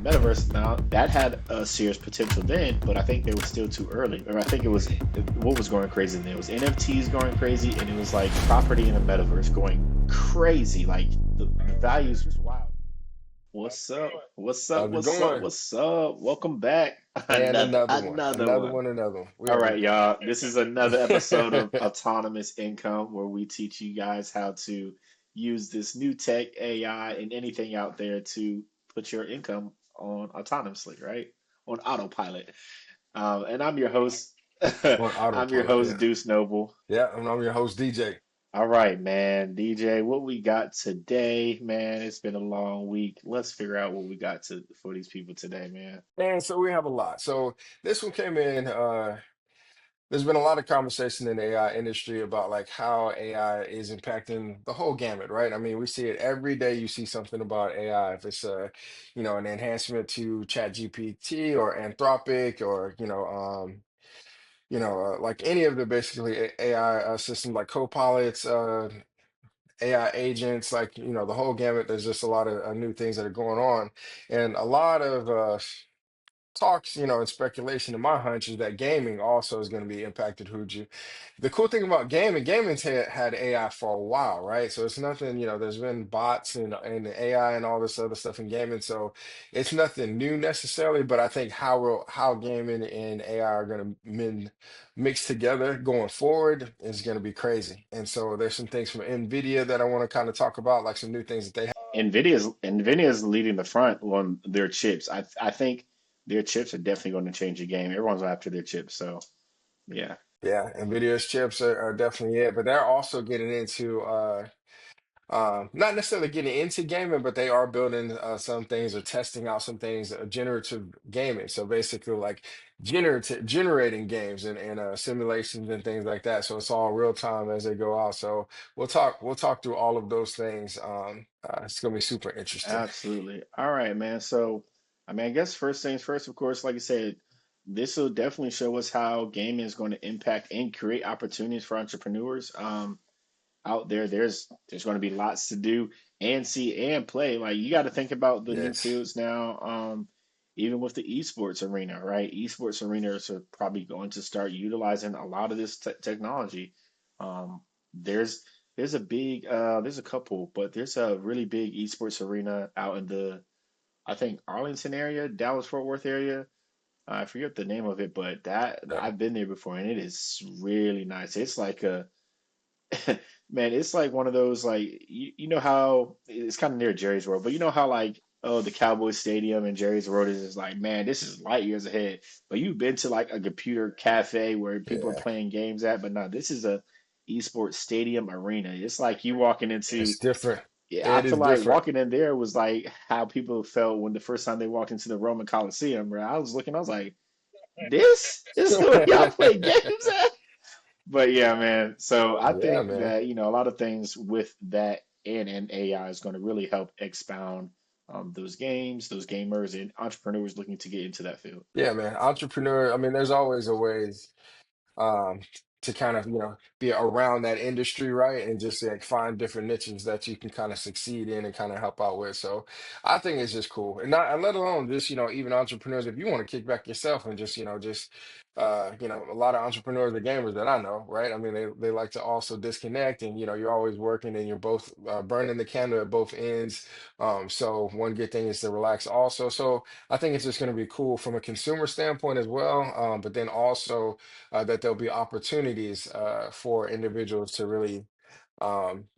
Metaverse now that had a serious potential then, but I think they were still too early. Or I think it was what was going crazy then. It was NFTs going crazy, and it was like property in the metaverse going crazy. Like the values was wild. What's up? What's up? How's it What's up? going? What's up? Welcome back. And Another another one, another another one. one, another one. We All are. right, y'all. This is another episode of Autonomous Income where we teach you guys how to use this new tech, AI, and anything out there to put your income on autonomously, right? On autopilot. And I'm your host. On I'm your autopilot. host, Yeah, Deuce Noble. yeah. And I'm your host, DJ. All right, man. DJ, what we got today, man? It's been a long week. Let's figure out what we got to for these people today, man. And so we have a lot. So this one came in. There's been a lot of conversation in the AI industry about like how AI is impacting the whole gamut, right? I mean, we see it every day. You see something about AI. If it's an enhancement to Chat GPT or Anthropic or like any of the basically AI systems like Copilots, AI agents, like, the whole gamut. There's just a lot of new things that are going on. And a lot of talks, and speculation in my hunch is that gaming also is going to be impacted, Huju. The cool thing about gaming's had AI for a while, right? So it's nothing, there's been bots and AI and all this other stuff in gaming. So it's nothing new necessarily, but I think how gaming and AI are going to mix together going forward is going to be crazy. And so there's some things from Nvidia that I want to kind of talk about, like some new things that they have. Nvidia's leading the front on their chips. I think their chips are definitely going to change the game. Everyone's after their chips, so yeah. Yeah, Nvidia's chips are definitely it, but they're also getting into not necessarily getting into gaming, but they are building some things or testing out some things, generative gaming. So basically, like generating games and simulations and things like that. So it's all real time as they go out. So we'll talk through all of those things. It's gonna be super interesting. Absolutely. All right, man. So, I mean, I guess first things first, of course, like I said, this will definitely show us how gaming is going to impact and create opportunities for entrepreneurs. Out there, there's going to be lots to do and see and play. Like you got to think about the new Yes. fields now. Even with the esports arena, right? Esports arenas are probably going to start utilizing a lot of this technology. Um, there's there's a big there's a couple, but there's a really big esports arena out in the I think Arlington area, Dallas Fort Worth area. I forget the name of it, but that Yeah. I've been there before, and it is really nice. It's like a man, it's like one of those like you know how it's kind of near Jerry's World, but you know how like oh the Cowboys Stadium and Jerry's World is just like man, this is light years ahead. But you've been to like a computer cafe where people are Yeah. playing games at, but no, this is a esports stadium arena. It's like you walking into It's different. yeah, I It feel is like different. walking in there was like how people felt when the first time they walked into the Roman Coliseum, bro. I was looking, I was like, this is where y'all play games at? But yeah, man. So I Yeah, think man. that, a lot of things with that and AI is going to really help expound those games, those gamers, and entrepreneurs looking to get into that field. Yeah, man. Entrepreneur. I mean, there's always a ways um, to kind of be around that industry, right? And just like find different niches that you can kind of succeed in and kind of help out with. So I think it's just cool, and not and let alone just even entrepreneurs. If you want to kick back yourself and just a lot of entrepreneurs are gamers that I know, right? I mean, they like to also disconnect, and you're always working and you're both burning the candle at both ends. So one good thing is to relax also. So I think it's just going to be cool from a consumer standpoint as well, but then also that there'll be opportunities for individuals to really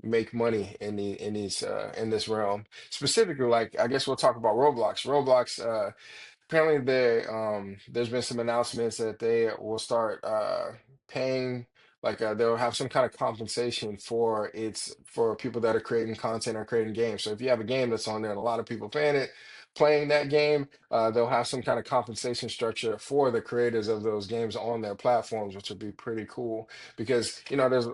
make money in this realm. Specifically, like I guess we'll talk about Roblox. Roblox apparently there's been some announcements that they will start paying like they'll have some kind of compensation for people that are creating content or creating games. So if you have a game that's on there and a lot of people playing that game, they'll have some kind of compensation structure for the creators of those games on their platforms, which would be pretty cool because there's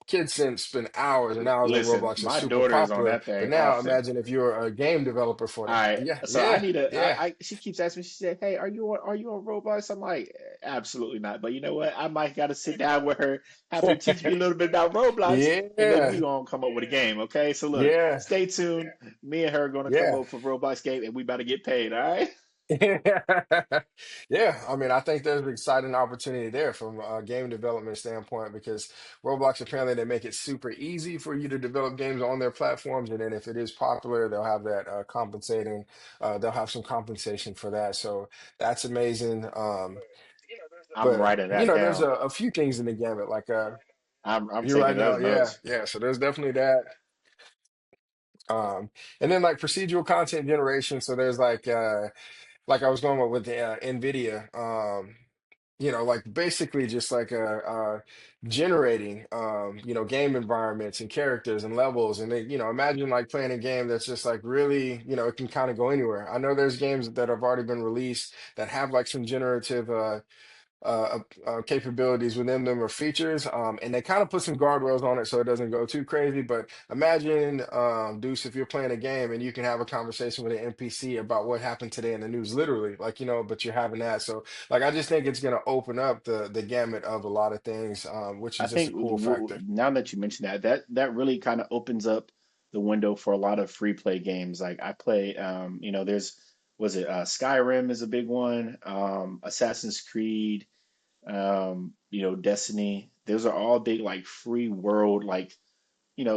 Kids spend hours and hours on Listen, Roblox and my super daughter is on popular. that But thing now often. imagine if you're a game developer for All them. right, Yeah, so I yeah, need a. yeah. She keeps asking me. She said, "Hey, are you on Roblox?" I'm like, Absolutely not." But you know what? I might got to sit down with her, have her teach me a little bit about Roblox, and maybe we Yeah, gonna come up with a game. Okay, so look, yeah, stay tuned. Me and her are gonna come yeah. up for Roblox game, and we about to get paid. All right. Yeah, I mean, I think there's an exciting opportunity there from a game development standpoint because Roblox apparently they make it super easy for you to develop games on their platforms, and then if it is popular, they'll have that they'll have some compensation for that. So that's amazing. I'm But writing you that know, there's down. a few things in the gamut. Like I'm you're taking right now, those yeah, notes. yeah. So there's definitely that. And then like procedural content generation. So there's like I was going with Nvidia. You know, like basically just like generating you know, game environments and characters and levels. And they, you know, imagine like playing a game that's just like really, you know, it can kind of go anywhere. I know there's games that have already been released that have like some generative capabilities within them or features. And they kind of put some guardrails on it so it doesn't go too crazy. But imagine, Deuce, if you're playing a game and you can have a conversation with an NPC about what happened today in the news, literally, like, you know, but you're having that. So, like, I just think it's going to open up the gamut of a lot of things, which I is just a think cool factor. now that you mention that, that really kind of opens up the window for a lot of free play games. Like I play, there's was it Skyrim is a big one, Assassin's Creed, Destiny. Those are all big like free world like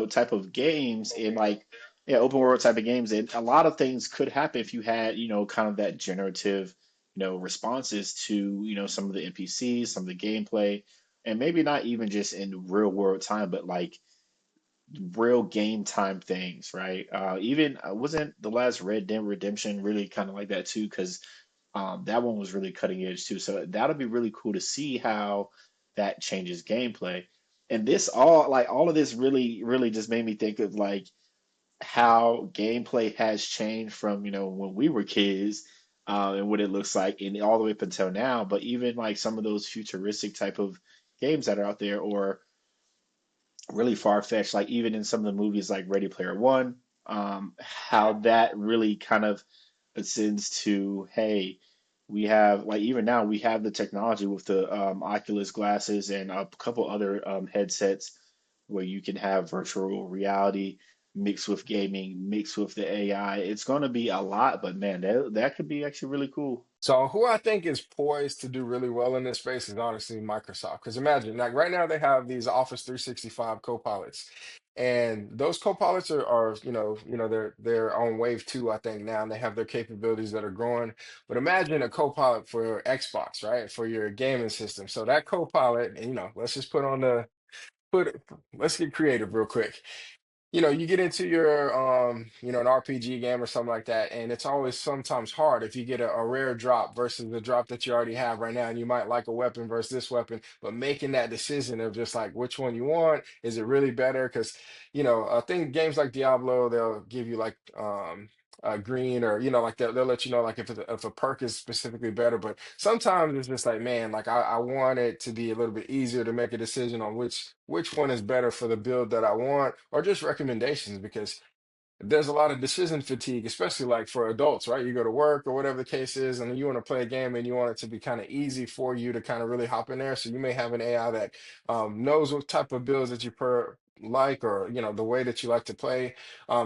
type of games and like yeah, open world type of games. And a lot of things could happen if you had kind of that generative responses to some of the NPCs, some of the gameplay, and maybe not even just in real world time, but like real game time things, right? Even wasn't the last Red Dead Redemption really kind of like that too? Because that one was really cutting edge too. So that'll be really cool to see how that changes gameplay. And this all of this really, really just made me think of like how gameplay has changed from, when we were kids, and what it looks like and all the way up until now. But even like some of those futuristic type of games that are out there or really far-fetched, like even in some of the movies like Ready Player One, how that really kind of ascends to, hey, we have like even now we have the technology with the Oculus glasses and a couple other headsets where you can have virtual reality mixed with gaming, mixed with the AI. It's going to be a lot, but man, that could be actually really cool. So who I think is poised to do really well in this space is honestly Microsoft. Because imagine, like right now they have these Office 365 co-pilots. And those co-pilots are, they're on wave two, I think, now, and they have their capabilities that are growing. But imagine a co-pilot for Xbox, right? For your gaming system. So that co-pilot, and let's just put let's get creative real quick. You get into your an RPG game or something like that, and it's always sometimes hard if you get a rare drop versus the drop that you already have right now, and you might like a weapon versus this weapon, but making that decision of just like which one you want, is it really better? Because I think games like Diablo, they'll give you like green, or like they'll let you know like if a perk is specifically better, but sometimes it's just like, man, like I want it to be a little bit easier to make a decision on which one is better for the build that I want, or just recommendations, because there's a lot of decision fatigue, especially like for adults, right? You go to work or whatever the case is, and you want to play a game and you want it to be kind of easy for you to kind of really hop in there. So you may have an AI that knows what type of builds that you like, or the way that you like to play,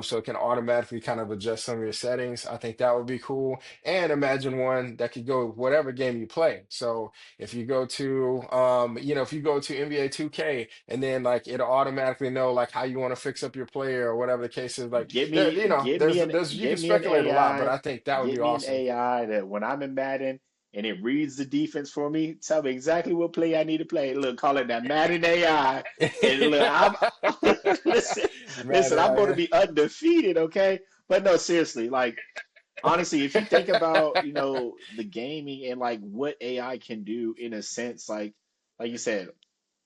so it can automatically kind of adjust some of your settings. I think that would be cool. And imagine one that could go whatever game you play. So if you go to NBA 2K, and then like it'll automatically know like how you want to fix up your player or whatever the case is. Like Get there, me, get me an, there's you can get me an speculate a lot, but AI, I think that would get be me an awesome. AI that when I'm in Madden and it reads the defense for me, tell me exactly what play I need to play. Look, call it that Madden AI. And look, I'm listen, Man, listen, I'm going to yeah, be undefeated, okay? But no, seriously, like honestly, if you think about, the gaming and like what AI can do in a sense, like you said,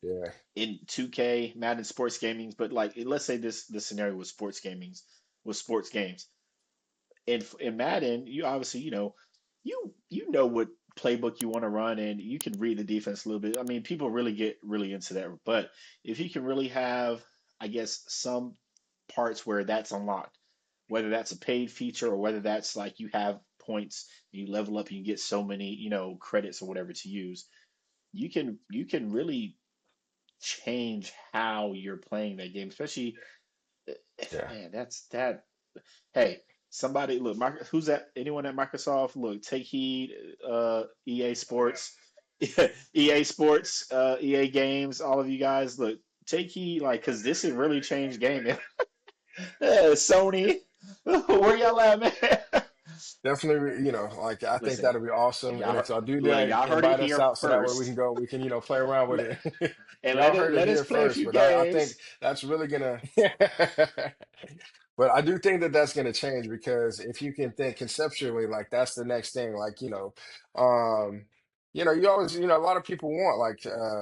yeah. in 2K, Madden sports gaming, but like let's say this scenario was sports games. In Madden, you obviously you know what playbook you want to run, and you can read the defense a little bit. I mean, people really get really into that. But if you can really have, I guess, some parts where that's unlocked, whether that's a paid feature or whether that's like you have points, you level up, and you get so many, credits or whatever to use, you can really change how you're playing that game, especially Yeah. man, that's that. Hey, somebody look, who's that? Anyone at Microsoft? Look, take heed. EA Sports, EA Sports, EA Games. All of you guys, look, take heed, like, because this has really changed gaming. Sony, where y'all at, man? Definitely, like I think Listen, that'll be awesome. And y'all, if y'all do look, that, y'all heard it invite us here out so that way first. we can, play around with Let, it. and Y'all let it heard it let us here play a first, few but I think games. that's really gonna but I do think that that's gonna change because if you can think conceptually, like that's the next thing, like, um, you always, a lot of people want like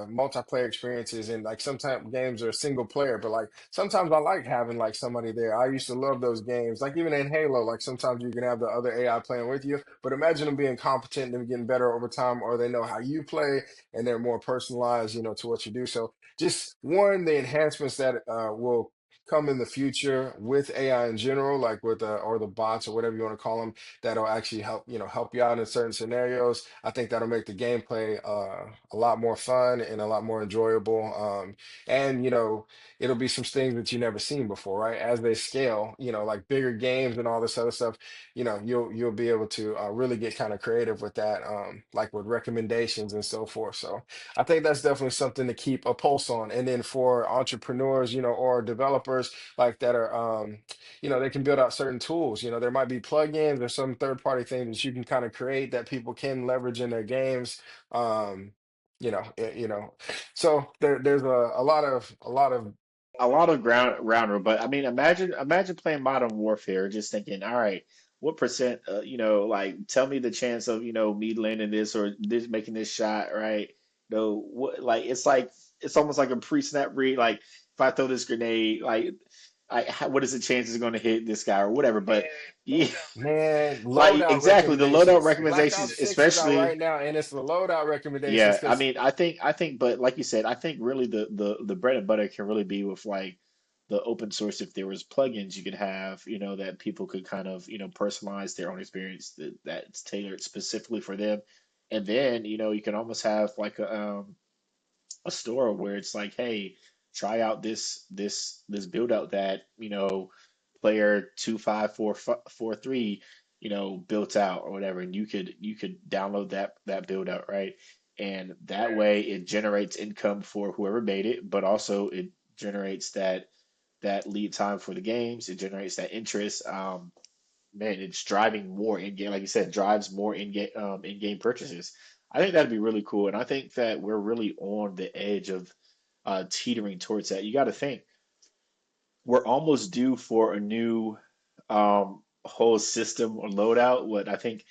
multiplayer experiences and like sometimes games are single player, but like sometimes I like having like somebody there. I used to love those games. Like even in Halo, like sometimes you can have the other AI playing with you, but imagine them being competent, them getting better over time, or they know how you play and they're more personalized, to what you do. So just one, the enhancements that will come in the future with AI in general, like with or the bots or whatever you want to call them, that'll actually help help you out in certain scenarios. I think that'll make the gameplay a lot more fun and a lot more enjoyable. And it'll be some things that you never seen before, right? As they scale, like bigger games and all this other stuff, you'll be able to really get kind of creative with that, like with recommendations and so forth. So I think that's definitely something to keep a pulse on. And then for entrepreneurs, or developers like that are, they can build out certain tools. There might be plugins or some third-party things that you can kind of create that people can leverage in their games. Um, so there's a lot of A lot of ground room, but I mean, imagine playing Modern Warfare, just thinking, all right, what percent, like, tell me the chance of, me landing this or this making this shot, right? No, what, like it's almost like a pre-snap read. Like, if I throw this grenade, like, what is the chances it's going to hit this guy or whatever? But yeah, man like loadout exactly the loadout recommendations. Black recommendations, Ops 6 is out especially. right now, and it's the loadout recommendations Yeah, I because mean, I think, but like you said, I think really the bread and butter can really be with like the open source. If there was plugins you could have, that people could kind of, personalize their own experience that's tailored specifically for them, and then, you can almost have like a store where it's like, hey, try out this build out that, player 254443, built out or whatever, and you could download that build out, right? And that way it generates income for whoever made it, but also it generates that lead time for the games. It generates that interest. Man, it's driving more in game, like you said, drives more in game purchases. I think that'd be really cool, and I think that we're really on the edge of teetering towards that. You got to think we're almost due for a new whole system or loadout. What I think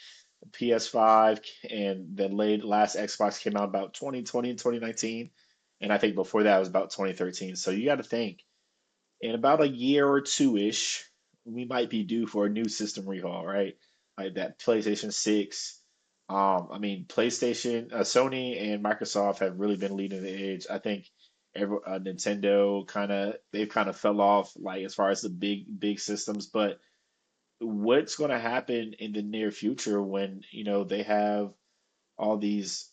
PS5 and the last Xbox came out about 2020 and 2019, and I think before that was about 2013. So you got to think in about a year or two ish, we might be due for a new system rehaul, right? Like that PlayStation 6. I mean, Sony and Microsoft have really been leading the edge. I think Nintendo they've kind of fell off, like as far as the big systems. But what's going to happen in the near future when, they have all these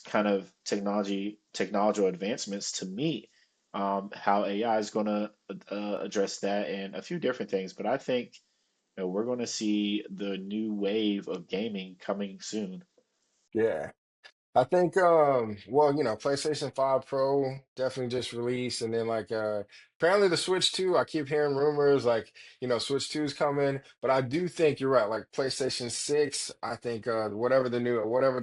kind of technological advancements to meet how AI is going to address that and a few different things. But I think, we're going to see the new wave of gaming coming soon. yeah. I think well, PlayStation 5 Pro definitely just released and then like apparently the Switch 2, I keep hearing rumors like, Switch 2 is coming, but I do think you're right. Like PlayStation 6, I think whatever they're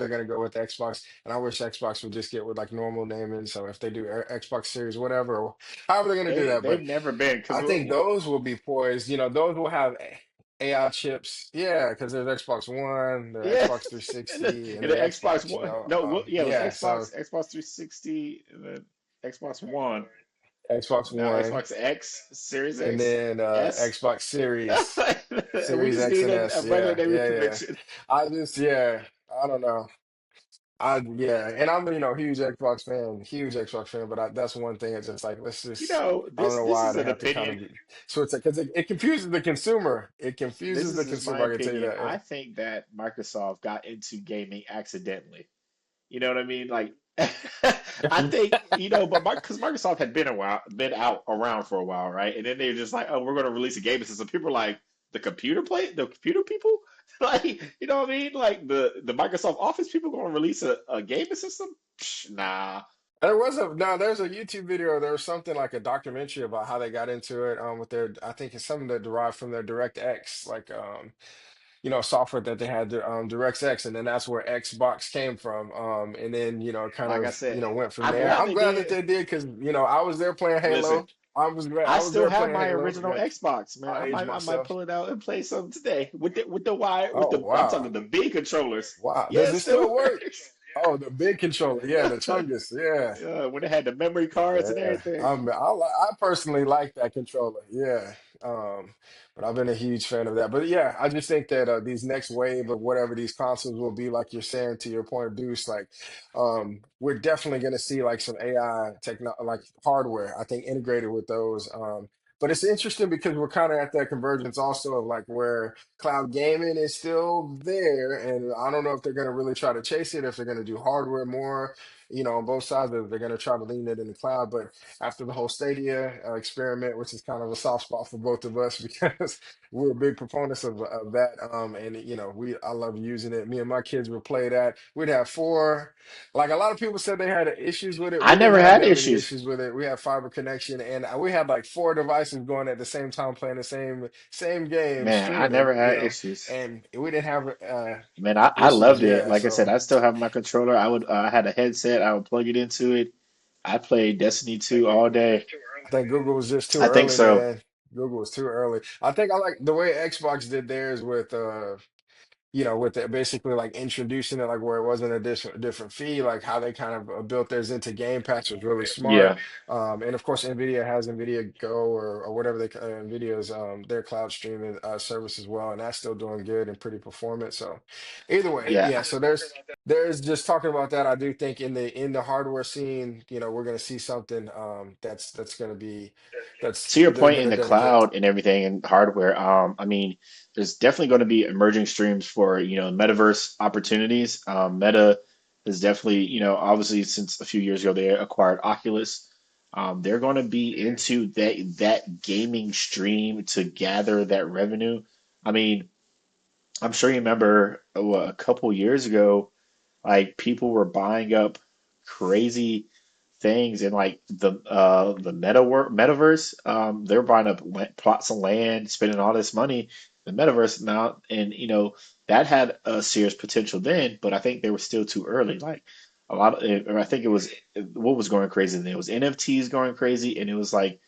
gonna go with Xbox, and I wish Xbox would just get with like normal naming. So if they do Xbox Series, whatever, or however they're gonna do that. They've But never been because I think those will be poised, those will have AI chips. Yeah, because there's Xbox One, the yeah, Xbox and the, 360, and and the then Xbox Xbox, One. No, yeah, it was yeah, so Xbox 360, and then Xbox One. Xbox Now One, Xbox X, Series and X, then S. Xbox Series, We Series just X need and a S. regular Yeah, naming yeah, yeah. convention. Yeah, I don't know. Yeah, and I'm huge Xbox fan, huge Xbox fan. But that's one thing. It's just like let's You just. know, I don't know this why is they an have to kind opinion. of switch it because it confuses the consumer. It This confuses is the just my consumer. I can tell you opinion. that. I think that Microsoft got into gaming accidentally. You know what I mean? Like, I Yeah. think, but because Microsoft had been out around for a while, right? And then they're just like, oh, we're going to release a gaming system. People are like, the computer people, like, you know what I mean? Like the Microsoft Office people going to release a gaming system? Psh, nah. There was a no, there's a YouTube video. There was something like a documentary about how they got into it. With their, I think it's something that derived from their DirectX, like software that they had, the DirectX, and then that's where Xbox came from. And then kind Like I of said, went from I'm there. glad I'm they glad that did. they did because I was there playing Listen, Halo. I I was still there have playing my Halo. original Yeah, Xbox, man. I aged I might myself. pull it out and play some today with the wire with Oh the I'm wow, talking the big controllers. wow. Yeah, Does it it still still work? works. Oh, the big controller. Yeah, the Chungus. Yeah. When it had the memory cards and Yeah, everything. I personally like that controller. Yeah, but I've been a huge fan of that. But yeah, I just think that these next wave of whatever these consoles will be, like you're saying, to your point, Deuce, like we're definitely going to see like some AI techno, like hardware. I think integrated with those. But it's interesting because we're kind of at that convergence also of like where cloud gaming is still there, and I don't know if they're going to really try to chase it, if they're going to do hardware more on both sides. They're going to try to lean it in the cloud. But after the whole Stadia experiment, which is kind of a soft spot for both of us because we're big proponents of that. And I love using it. Me and my kids would play that. We'd have four. Like a lot of people said they had issues with it. I We didn't never have had that many issues. issues with it. We had fiber connection, and we had like four devices going at the same time playing the same game, Man, I never streaming. had issues. And we didn't have Man, I issues. loved it. Yeah, Like I said, so. I still have my controller. I had a headset. I would plug it into it. I played Destiny 2 all day. I think Google was just too I think early, so. man. Google was too early. I think I like the way Xbox did theirs with with basically like introducing it like where it wasn't a different fee, like how they kind of built theirs into Game Pass was really smart. Yeah, And of course, Nvidia has Nvidia Go or whatever Nvidia's their cloud streaming service as well, and that's still doing good and pretty performant. So either way, yeah. yeah. So there's just talking about that. I do think in the hardware scene, we're going to see something that's going to be To that's your they're point going in to the dedicate. cloud and everything and hardware, I mean, there's definitely going to be emerging streams for, metaverse opportunities. Meta is definitely, obviously since a few years ago they acquired Oculus. They're going to be into that gaming stream to gather that revenue. I mean, I'm sure you remember a couple years ago, like people were buying up crazy things in like the metaverse. They're buying up plots of land, spending all this money in the metaverse now, and that had a serious potential then, but I think they were still too early. Like a lot of, or I think it was what was going crazy then. It was NFTs going crazy, and it was like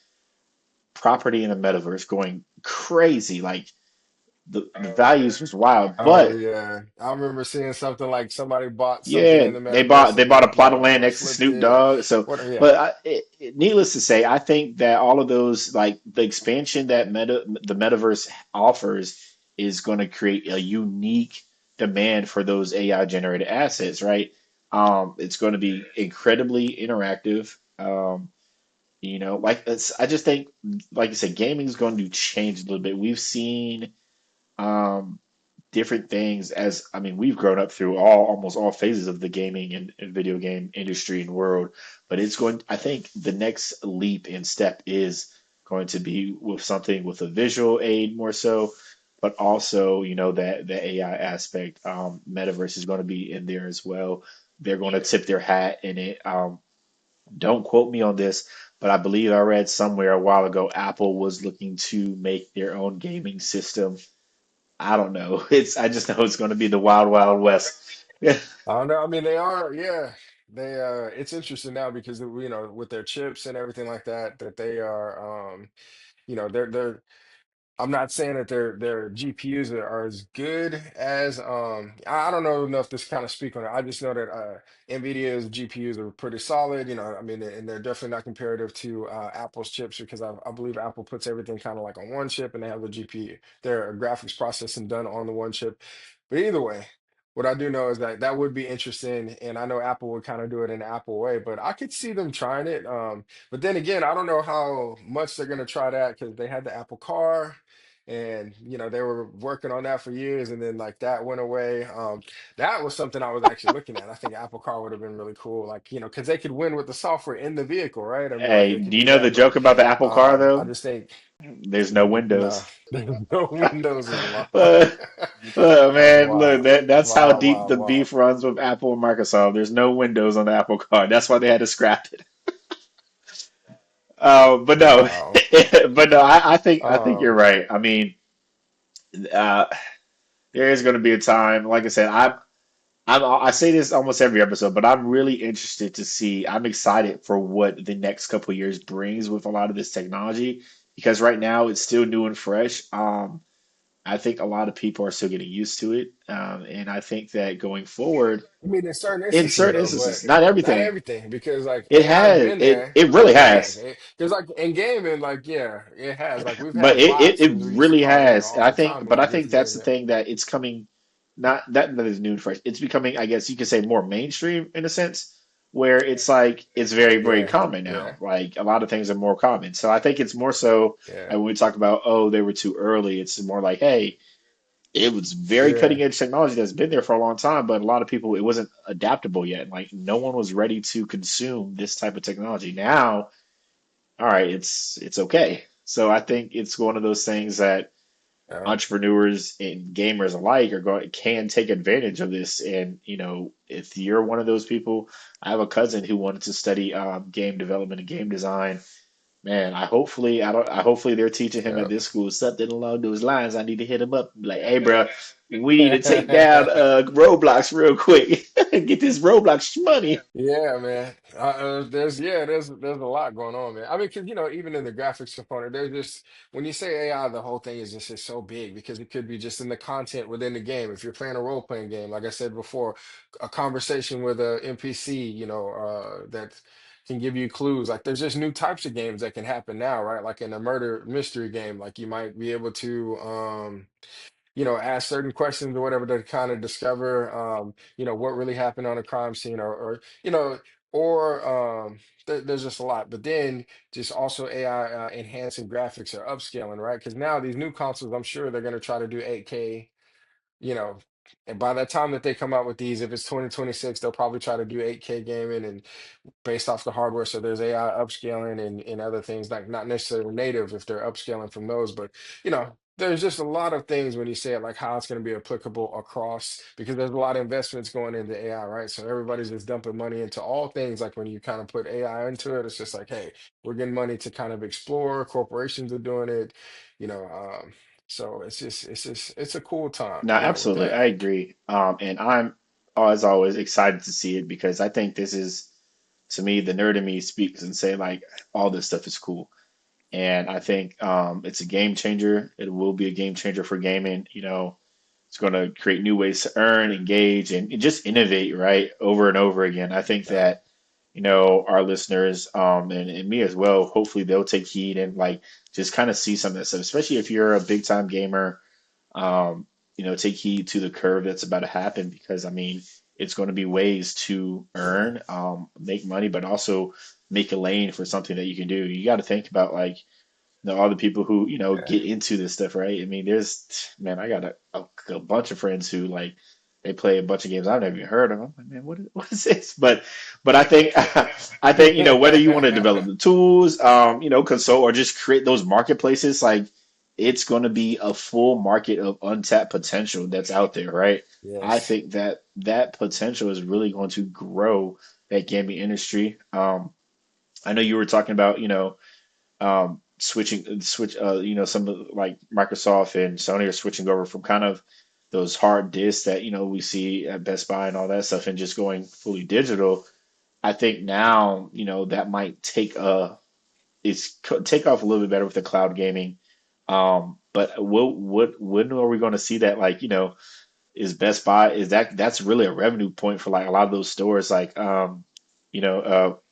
property in the metaverse going crazy. Like the values was wild, Oh but yeah, I remember seeing something like somebody bought something yeah, in the they metaverse bought they and bought a then plot of land next to flipped Snoop it. Dogg. So, What? Yeah. but needless to say, I think that all of those, like the expansion that the metaverse offers, is going to create a unique demand for those AI generated assets, right? It's going to be incredibly interactive. I just think, like you said, gaming is going to change a little bit. We've seen um, different things as I mean we've grown up through almost all phases of the gaming and video game industry and world, but it's going I think the next leap in step is going to be with something with a visual aid more so, but also that the AI aspect. Metaverse is going to be in there as well. They're going to tip their hat in it. Don't quote me on this, but I believe I read somewhere a while ago Apple was looking to make their own gaming system. I don't know. I just know it's going to be the wild, wild west. Yeah, I don't know. I mean, they are. Yeah, they. It's interesting now because with their chips and everything like that, that they are. They're I'm not saying that their GPUs are as good as I don't know enough to kind of speak on it. I just know that Nvidia's GPUs are pretty solid. I mean, and they're definitely not comparative to Apple's chips because I believe Apple puts everything kind of like on one chip and they have the GPU, their graphics processing done on the one chip. But either way. what I do know is that that would be interesting, and I know Apple would kind of do it in the Apple way, but I could see them trying it. But then again, I don't know how much they're going to try that because they had the Apple Car, and they were working on that for years, and then like that went away. That was something I was actually looking at. I think Apple Car would have been really cool, like because they could win with the software in the vehicle, right? I mean, like Hey, they could do you do know the that, but joke about the Apple Car I though? just think There's no no, windows. no Windows is wild. Uh, That's man, look, wild, that's how wild, deep wild, the wild. beef runs with Apple and Microsoft. There's no windows on the Apple Car. That's why they had to scrap it. But no, Wow. but no, I think you're Um, right. I mean, uh, there is going to be a time. Like I said, I say this almost every episode, but I'm really interested to see. I'm excited for what the next couple of years brings with a lot of this technology because right now it's still new and fresh. I think a lot of people are still getting used to it, and I think that going forward, I mean, in certain in instances certain though, but instances, not not everything, everything, because like it AI has has been it there it in really the game. has. Because like in gaming, like yeah, it has. Like we've But had bots, it as we used to really call them, has. all the time when But I you get think to that's games. the Yeah, thing that it's coming, not that is new and fresh. It's becoming, I guess you could say, more mainstream in a sense, where it's like it's very, very yeah, common now. yeah, Like a lot of things are more common. So I think it's more so, yeah, and when we talk about, oh, they were too early, it's more like, hey, it was very yeah. cutting edge technology that's been there for a long time, but a lot of people, it wasn't adaptable yet. Like no one was ready to consume this type of technology. Now, all right, it's okay. So I think it's one of those things that Yeah. entrepreneurs and gamers alike are going can take advantage of this. And if you're one of those people, I have a cousin who wanted to study game development and game design. Man, I hopefully they're teaching him at this school something along those lines. I need to hit him up, like, hey, bro, we need to take down Yeah. Roblox real quick, get this Roblox money. Yeah, man. There's a lot going on, man. I mean, because even in the graphics component, there's just when you say AI, the whole thing is just so big because it could be just in the content within the game. If you're playing a role playing game, like I said before, a conversation with a NPC, that can give you clues. Like there's just new types of games that can happen now, right? Like in a murder mystery game, like you might be able to ask certain questions or whatever to kind of discover, what really happened on a crime scene or there's just a lot. But then just also AI enhancing graphics or upscaling, right? Because now these new consoles, I'm sure they're going to try to do 8K, you know, and by the time that they come out with these, if it's 2026, they'll probably try to do 8K gaming and based off the hardware. So there's AI upscaling and other things like not necessarily native if they're upscaling from those, but there's just a lot of things when you say it, like how it's going to be applicable across because there's a lot of investments going into AI, right? So everybody's just dumping money into all things. Like when you kind of put AI into it, it's just like, hey, we're getting money to kind of explore. Corporations are doing it, you know. So it's a cool time, No, with absolutely, that. I agree. And I'm, as always, excited to see it because I think this is, to me, the nerd in me speaks and say like all this stuff is cool. And I think it's a game changer. It will be a game changer for gaming. It's going to create new ways to earn, engage, and just innovate, right? Over and over again. I think Yeah, that, our listeners, and me as well, hopefully they'll take heed and like just kind of see some of this stuff, especially if you're a big time gamer. Take heed to the curve that's about to happen because I mean, it's going to be ways to yeah, earn, make money, but also make a lane for something that you can do. You got to think about like all the people who yeah, get into this stuff, right? I mean, man, I got a bunch of friends who like they play a bunch of games I've never even heard of. I'm like, man, what is this? But I think I think whether you want to develop the tools, consult or just create those marketplaces, like it's going to be a full market of untapped potential that's out there, right? I yes, think that that potential is really going to grow that gaming industry. I know you were talking about, switch some of like Microsoft and Sony are switching over from kind of those hard disks that we see at Best Buy and all that stuff and just going fully digital. I think now that might take off a little bit better with the cloud gaming. But when are we going to see that, like, is Best Buy, that's really a revenue point for like a lot of those stores, like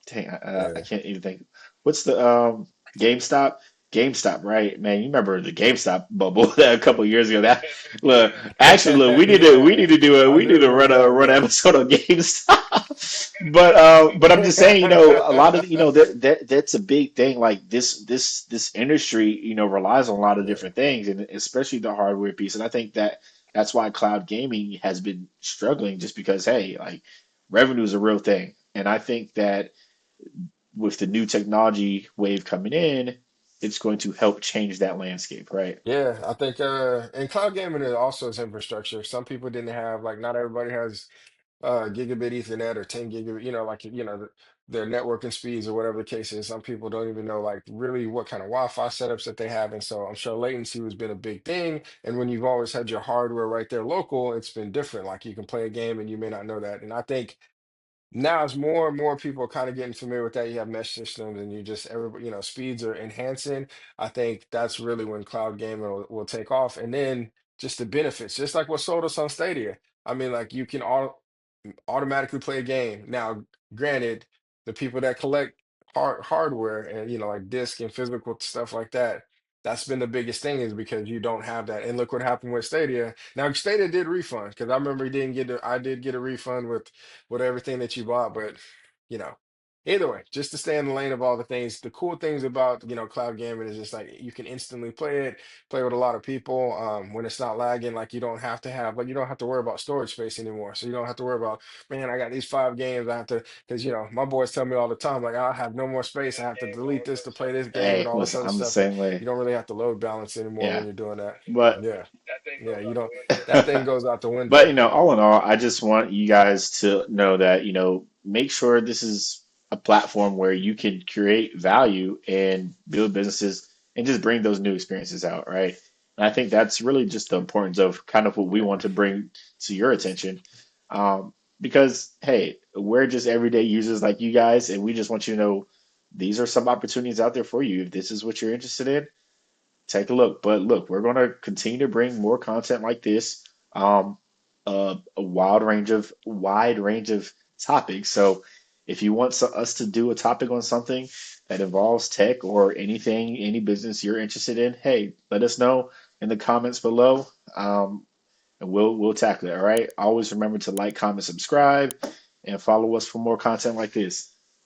dang, I yeah. can't even think what's the GameStop. GameStop, right? Man, you remember the GameStop bubble a couple years ago? That look, actually, look, we Yeah, need to do a I we do need to remember run an that. episode on GameStop. But I'm just saying, a lot of that's a big thing. Like this industry, relies on a lot of Yeah, different things, and especially the hardware piece. And I think that's why cloud gaming has been struggling, just because hey, like revenue is a real thing, and I think that with the new technology wave coming in, it's going to help change that landscape, right? yeah. I think and cloud gaming is also is infrastructure. Some people didn't have like not everybody has gigabit Ethernet or 10 gigabit, like their networking speeds or whatever the case is. Some people don't even know like really what kind of Wi-Fi setups that they have, and so I'm sure latency has been a big thing. And when you've always had your hardware right there local, it's been different. Like you can play a game and you may not know that. And I think now as more and more people are kind of getting familiar with that, you have mesh systems and you just everybody, speeds are enhancing. I think that's really when cloud gaming will take off. And then just the benefits, just like what sold us on Stadia. I mean, like you can automatically play a game. Now, granted, the people that collect hardware and like disc and physical stuff like that, that's been the biggest thing is because you don't have that. And look what happened with Stadia. Now, Stadia did refund because I remember he didn't get I did get a refund with everything that you bought, but you know. Either way, just to stay in the lane of all the things, the cool things about cloud gaming is just like you can instantly play it, play with a lot of people. When it's not lagging, like you don't have to have, like you don't have to worry about storage space anymore. So you don't have to worry about, man, I got these 5 games. I have to, because my boys tell me all the time, like I have no more space. I have to delete this to play this game and Hey, all this listen, other I'm the stuff. And same way. you don't really have to load balance anymore when Yeah. you're doing that. But Yeah. Yeah. You don't, that thing goes out the but window. all in all, I just want you guys to know that, make sure this is a platform where you can create value and build businesses and just bring those new experiences out, right? And I think that's really just the importance of kind of what we want Yeah. to bring to your attention. Because hey, we're just everyday users like you guys, and we just want you to know these are some opportunities out there for you. If this is what you're interested in, take a look. But look, we're going to continue to bring more content like this, a wide range of topics. So if you want us to do a topic on something that involves tech or anything, any business you're interested in, hey, let us know in the comments below, and we'll tackle it. All right. Always remember to like, comment, subscribe, and follow us for more content like this.